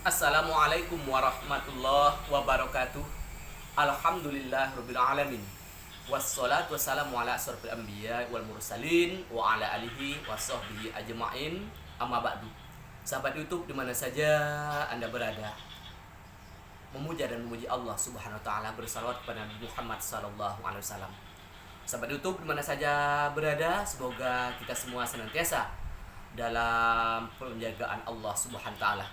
Assalamualaikum warahmatullahi wabarakatuh. Alhamdulillah rabbil alamin. Wassalatu wassalamu ala asrofil anbiya wal mursalin wa ala alihi washabbihi ajmain. Amma ba'du. Sahabat YouTube di mana saja Anda berada, memuja dan memuji Allah Subhanahu wa taala, bersalawat kepada Nabi Muhammad sallallahu alaihi wasallam. Sahabat YouTube di mana saja berada, semoga kita semua senantiasa dalam penjagaan Allah Subhanahu wa taala,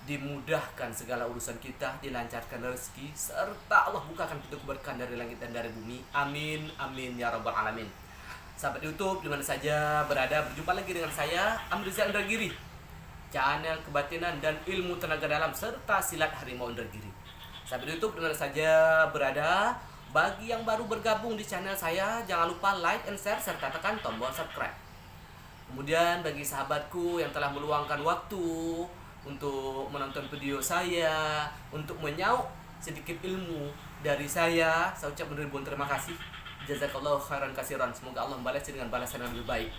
dimudahkan segala urusan kita, dilancarkan rezeki, serta Allah bukakan pintu keberkahan dari langit dan dari bumi. Amin, amin ya rabbal alamin. Sahabat YouTube di mana saja berada, berjumpa lagi dengan saya Amrizal Indragiri, channel kebatinan dan ilmu tenaga dalam serta silat harimau Indragiri. Sahabat YouTube di mana saja berada, bagi yang baru bergabung di channel saya, jangan lupa like and share serta tekan tombol subscribe. Kemudian bagi sahabatku yang telah meluangkan waktu untuk menonton video saya, untuk menyauk sedikit ilmu dari saya ucapkan ribuan terima kasih. Jazakallahu khairan kasiran. Semoga Allah membalas dengan balasan yang lebih baik.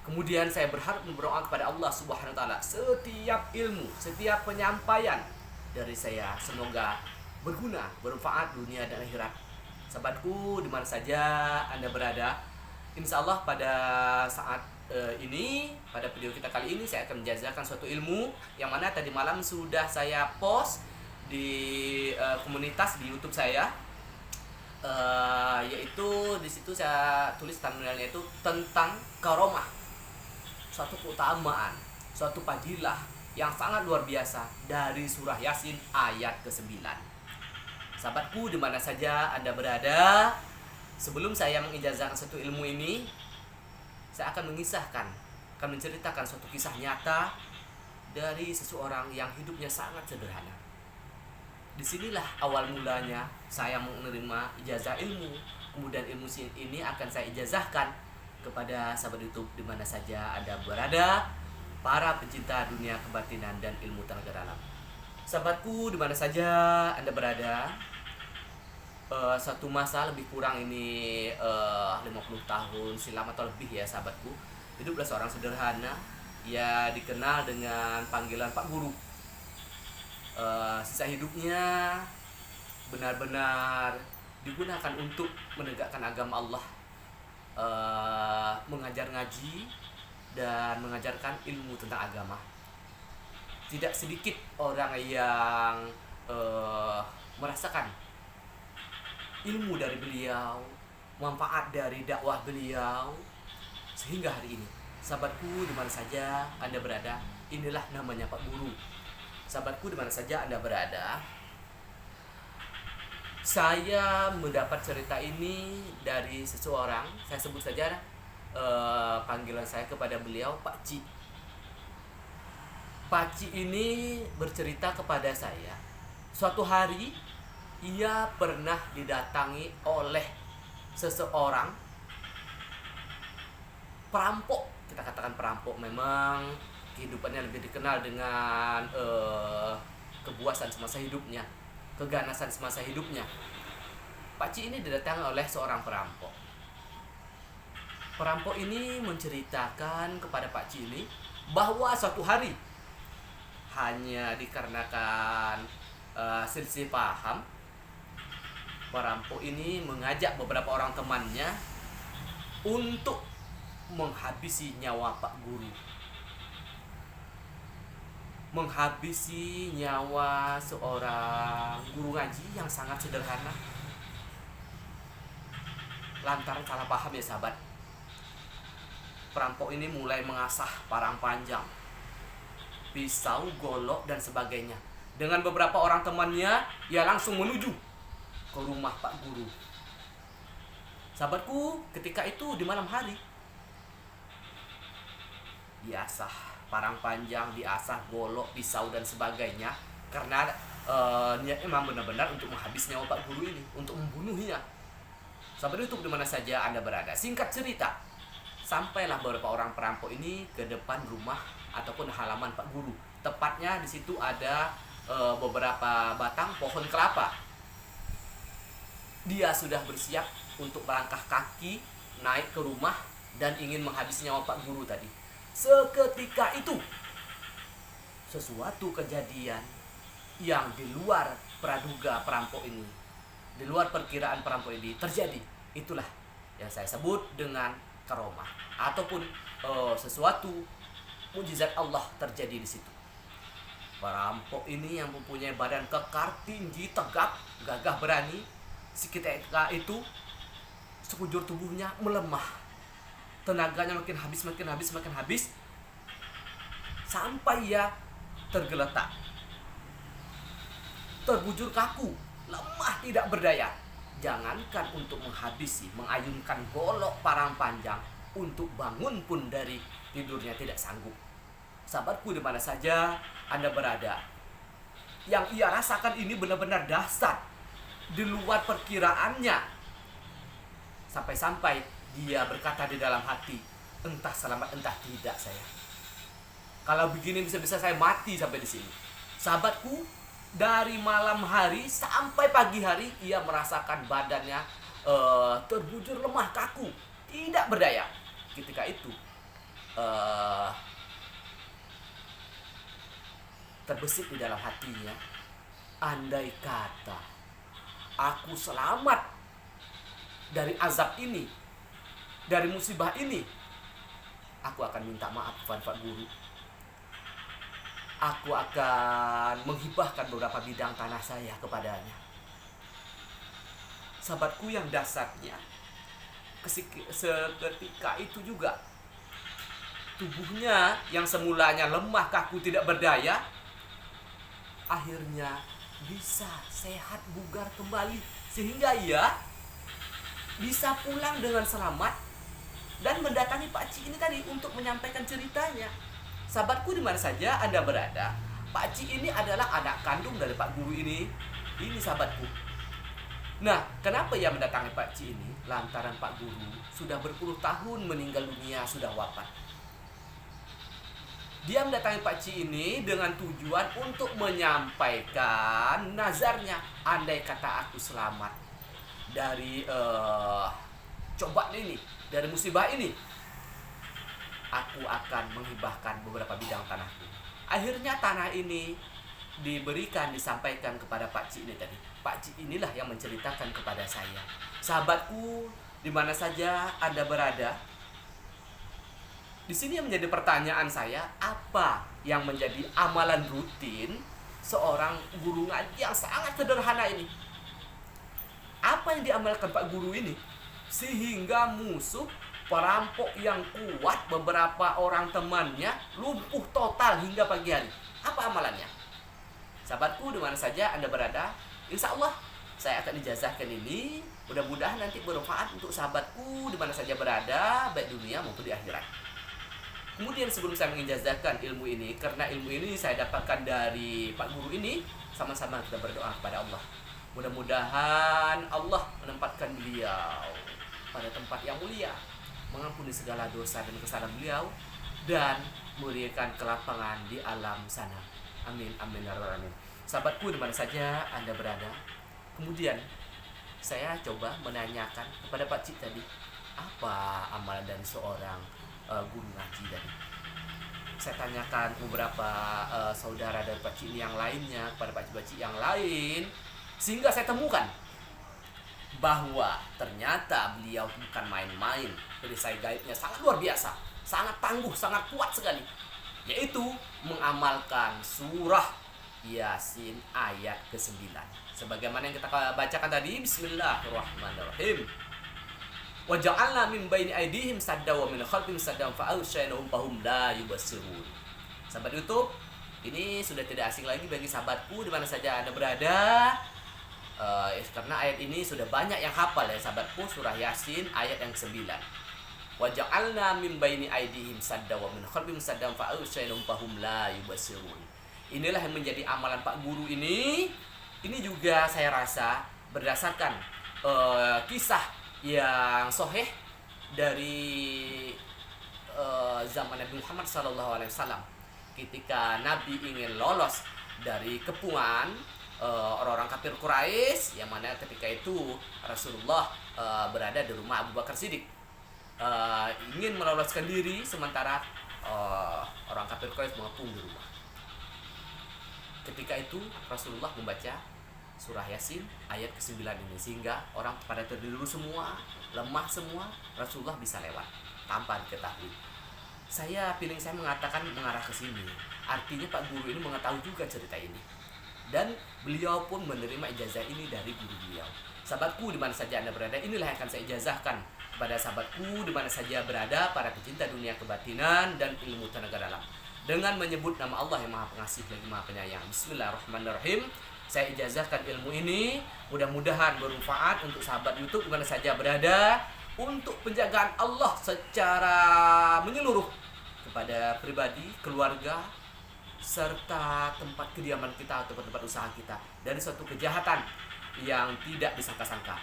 Kemudian saya berharap berdoa kepada Allah Subhanahu wa taala, setiap ilmu, setiap penyampaian dari saya semoga berguna, bermanfaat dunia dan akhirat. Sahabatku di mana saja Anda berada, insya Allah pada saat ini, pada video kita kali ini saya akan menjajarkan suatu ilmu yang mana tadi malam sudah saya post di komunitas di YouTube saya, yaitu di situ saya tulis thumbnailnya itu tentang karomah, suatu keutamaan, suatu fadilah yang sangat luar biasa dari surah Yasin ayat ke-9. Sahabatku di mana saja Anda berada, sebelum saya mengijazahkan satu ilmu ini, saya akan menceritakan suatu kisah nyata dari seseorang yang hidupnya sangat sederhana. Disinilah awal mulanya saya menerima ijazah ilmu. Kemudian ilmu ini akan saya ijazahkan kepada sahabat YouTube di mana saja Anda berada, para pencinta dunia kebatinan dan ilmu tenaga dalam. Sahabatku di mana saja Anda berada, satu masa lebih kurang ini 50 tahun silam atau lebih ya sahabatku, hiduplah seorang sederhana, ya dikenal dengan panggilan Pak Guru. Sisa hidupnya benar-benar digunakan untuk menegakkan agama Allah, mengajar ngaji dan mengajarkan ilmu tentang agama. Tidak sedikit orang yang merasakan ilmu dari beliau, manfaat dari dakwah beliau, sehingga hari ini sahabatku di mana saja Anda berada, inilah namanya Pak Guru. Sahabatku di mana saja Anda berada, saya mendapat cerita ini dari seseorang, saya sebut saja panggilan saya kepada beliau Pak Ci. Pak Ci ini bercerita kepada saya, suatu hari ia pernah didatangi oleh seseorang perampok. Kita katakan perampok, memang kehidupannya lebih dikenal dengan kepuasan semasa hidupnya, keganasan semasa hidupnya. Pak Ci ini didatangi oleh seorang perampok. Perampok ini menceritakan kepada Pak Ci ini bahwa suatu hari, hanya dikarenakan selisih paham, perampok ini mengajak beberapa orang temannya untuk menghabisi nyawa Pak Guru, menghabisi nyawa seorang guru ngaji yang sangat sederhana. Lantaran salah paham ya sahabat, perampok ini mulai mengasah parang panjang, pisau, golok dan sebagainya. Dengan beberapa orang temannya, ia langsung menuju ke rumah Pak Guru. Sahabatku, ketika itu di malam hari, diasah parang panjang, diasah golok, pisau dan sebagainya, karena niatnya memang benar-benar untuk menghabis nyawa Pak Guru ini, untuk membunuhnya. Sahabat YouTube di mana saja Anda berada, singkat cerita, sampailah beberapa orang perampok ini ke depan rumah ataupun halaman Pak Guru. Tepatnya di situ ada beberapa batang pohon kelapa. Dia sudah bersiap untuk melangkah kaki naik ke rumah dan ingin menghabisi nyawa Pak Guru tadi. Seketika itu sesuatu kejadian yang di luar praduga perampok ini, di luar perkiraan perampok ini terjadi. Itulah yang saya sebut dengan karomah, ataupun sesuatu mujizat Allah terjadi di situ. Perampok ini yang mempunyai badan kekar, tinggi, tegap, gagah berani, seketika itu sekujur tubuhnya melemah, tenaganya makin habis, sampai ia tergeletak, terbujur kaku, lemah, tidak berdaya. Jangankan untuk menghabisi, mengayunkan golok parang panjang, untuk bangun pun dari tidurnya tidak sanggup. Sahabatku, di mana saja Anda berada, yang ia rasakan ini benar-benar dahsyat, di luar perkiraannya. Sampai-sampai dia berkata di dalam hati, entah selamat entah tidak saya. Kalau begini bisa-bisa saya mati sampai di sini. Sahabatku, dari malam hari sampai pagi hari ia merasakan badannya terbujur lemah, kaku, tidak berdaya. Ketika itu terbesit di dalam hatinya, andai kata aku selamat dari azab ini, dari musibah ini, aku akan minta maaf kepada Pak Guru. Aku akan menghibahkan beberapa bidang tanah saya kepadanya. Sahabatku, yang dasarnya seketika itu juga tubuhnya yang semulanya lemah, kaku, tidak berdaya, akhirnya bisa sehat, bugar kembali, sehingga ia bisa pulang dengan selamat dan mendatangi Pak Cik ini tadi untuk menyampaikan ceritanya. Sahabatku, di mana saja Anda berada, Pak Cik ini adalah anak kandung dari Pak Guru ini. Ini sahabatku. Nah, kenapa ia mendatangi Pak Cik ini? Lantaran Pak Guru sudah berpuluh tahun meninggal dunia, sudah wafat. Dia mendatangi Pak Cik ini dengan tujuan untuk menyampaikan nazarnya. Andai kata aku selamat dari cobaan ini, dari musibah ini, aku akan menghibahkan beberapa bidang tanahku. Akhirnya tanah ini diberikan, disampaikan kepada Pak Cik ini tadi. Pak Cik inilah yang menceritakan kepada saya. Sahabatku, di mana saja Anda berada, di sini yang menjadi pertanyaan saya, apa yang menjadi amalan rutin seorang guru ngaji yang sangat sederhana ini? Apa yang diamalkan Pak Guru ini sehingga musuh perampok yang kuat, beberapa orang temannya, lumpuh total hingga pagi hari? Apa amalannya? Sahabatku, di mana saja Anda berada, insya Allah saya akan ijazahkan ini. Mudah-mudahan nanti bermanfaat untuk sahabatku di mana saja berada, baik dunia maupun di akhirat. Kemudian sebelum saya mengijazahkan ilmu ini, karena ilmu ini saya dapatkan dari Pak Guru ini, sama-sama kita berdoa kepada Allah. Mudah-mudahan Allah menempatkan beliau pada tempat yang mulia, mengampuni segala dosa dan kesalahan beliau, dan memberikan kelapangan di alam sana. Amin, amin, ya rabbal alamin. Sahabatku, di mana saja Anda berada, kemudian saya coba menanyakan kepada Pak Cik tadi, apa amalan dari seorang guru ngaji tadi. Saya tanyakan beberapa saudara dari Pak Cik yang lainnya, kepada Pak Cik yang lain, sehingga saya temukan bahwa ternyata beliau bukan main-main. Perisai gaibnya sangat luar biasa, sangat tangguh, sangat kuat sekali, yaitu mengamalkan surah Yasin ayat ke-9. Sebagaimana yang kita bacakan tadi, Bismillahirrahmanirrahim. Wa ja'alna min baini aydihim sadda wa min khalfihim sadda fa aghshaynahum fahum la yubsirun. Sahabat YouTube, ini sudah tidak asing lagi bagi sahabatku di mana saja Anda berada. Karena ayat ini sudah banyak yang hafal ya sahabatku, surah Yasin ayat yang ke-9. Wa ja'alna min baini aydihim sadda wa min khalfihim sadda fa aghshaynahum fahum la yubsirun. Inilah yang menjadi amalan Pak Guru ini. Ini juga saya rasa berdasarkan kisah yang sahih dari zaman Nabi Muhammad SAW, ketika Nabi ingin lolos dari kepungan orang-orang kafir Quraisy, yang mana ketika itu Rasulullah berada di rumah Abu Bakar Siddiq, ingin meloloskan diri sementara orang kafir Quraisy mengepung di rumah. ketika itu Rasulullah membaca surah Yasin ayat ke-9 ini, sehingga orang pada tertidur semua, lemah semua, Rasulullah bisa lewat tanpa diketahui. Feeling saya mengatakan mengarah ke sini. Artinya Pak Guru ini mengetahui juga cerita ini, dan beliau pun menerima ijazah ini dari guru beliau. Sahabatku di mana saja Anda berada, inilah yang akan saya ijazahkan kepada sahabatku di mana saja berada, para pecinta dunia kebatinan dan ilmu tenaga dalam, dengan menyebut nama Allah yang Maha Pengasih lagi Maha Penyayang. Bismillahirrahmanirrahim. Saya ijazahkan ilmu ini, mudah-mudahan bermanfaat untuk sahabat YouTube di mana saja berada, untuk penjagaan Allah secara menyeluruh kepada pribadi, keluarga, serta tempat kediaman kita atau tempat usaha kita dari suatu kejahatan yang tidak disangka-sangka.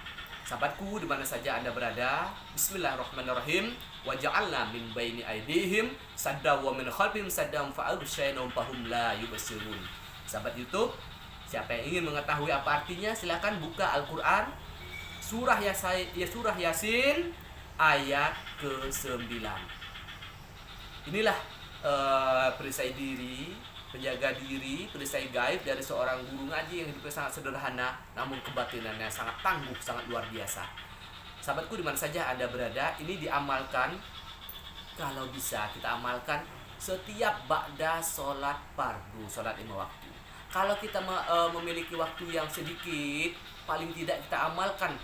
Sahabatku di mana saja Anda berada, bismillahirrahmanirrahim. Wa ja'alna min baini aydihim sadda wa min khalfihim saddam fa'aghshaynahum fahum la yubsirun. Sahabat YouTube, siapa yang ingin mengetahui apa artinya, silakan buka Al-Qur'an surah Yasin ayat ke-9. Inilah perisai diri, penjaga diri, perisai gaib dari seorang guru ngaji yang hidupnya sangat sederhana, namun kebatinannya sangat tangguh, sangat luar biasa. Sahabatku di mana saja Anda berada, ini diamalkan, kalau bisa kita amalkan setiap ba'da sholat fardu, sholat 5 waktu. Kalau kita memiliki waktu yang sedikit, paling tidak kita amalkan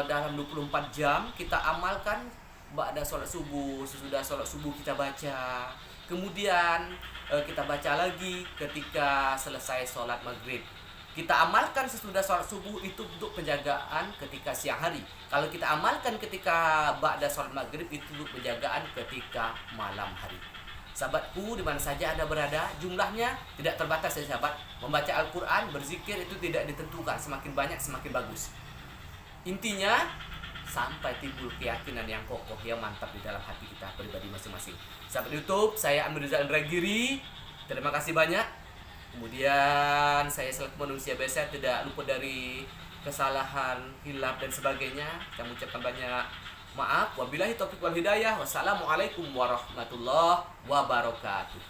dalam 24 jam, kita amalkan ba'da sholat subuh. Sesudah sholat subuh kita baca, kemudian kita baca lagi ketika selesai sholat maghrib. Kita amalkan sesudah sholat subuh itu untuk penjagaan ketika siang hari. Kalau kita amalkan ketika ba'da sholat maghrib itu untuk penjagaan ketika malam hari. Sahabatku di mana saja Anda berada, jumlahnya tidak terbatas ya sahabat. Membaca Al-Quran, berzikir itu tidak ditentukan, semakin banyak semakin bagus. Intinya sampai timbul keyakinan yang kokoh, yang mantap di dalam hati kita pribadi masing-masing. Sahabat YouTube, saya Amir Rizal Indragiri, terima kasih banyak. Kemudian saya selaku manusia biasa tidak luput dari kesalahan, hilaf dan sebagainya. Saya mengucapkan banyak maaf. Wabillahi taufiq wal hidayah. Wassalamualaikum warahmatullahi wabarakatuh.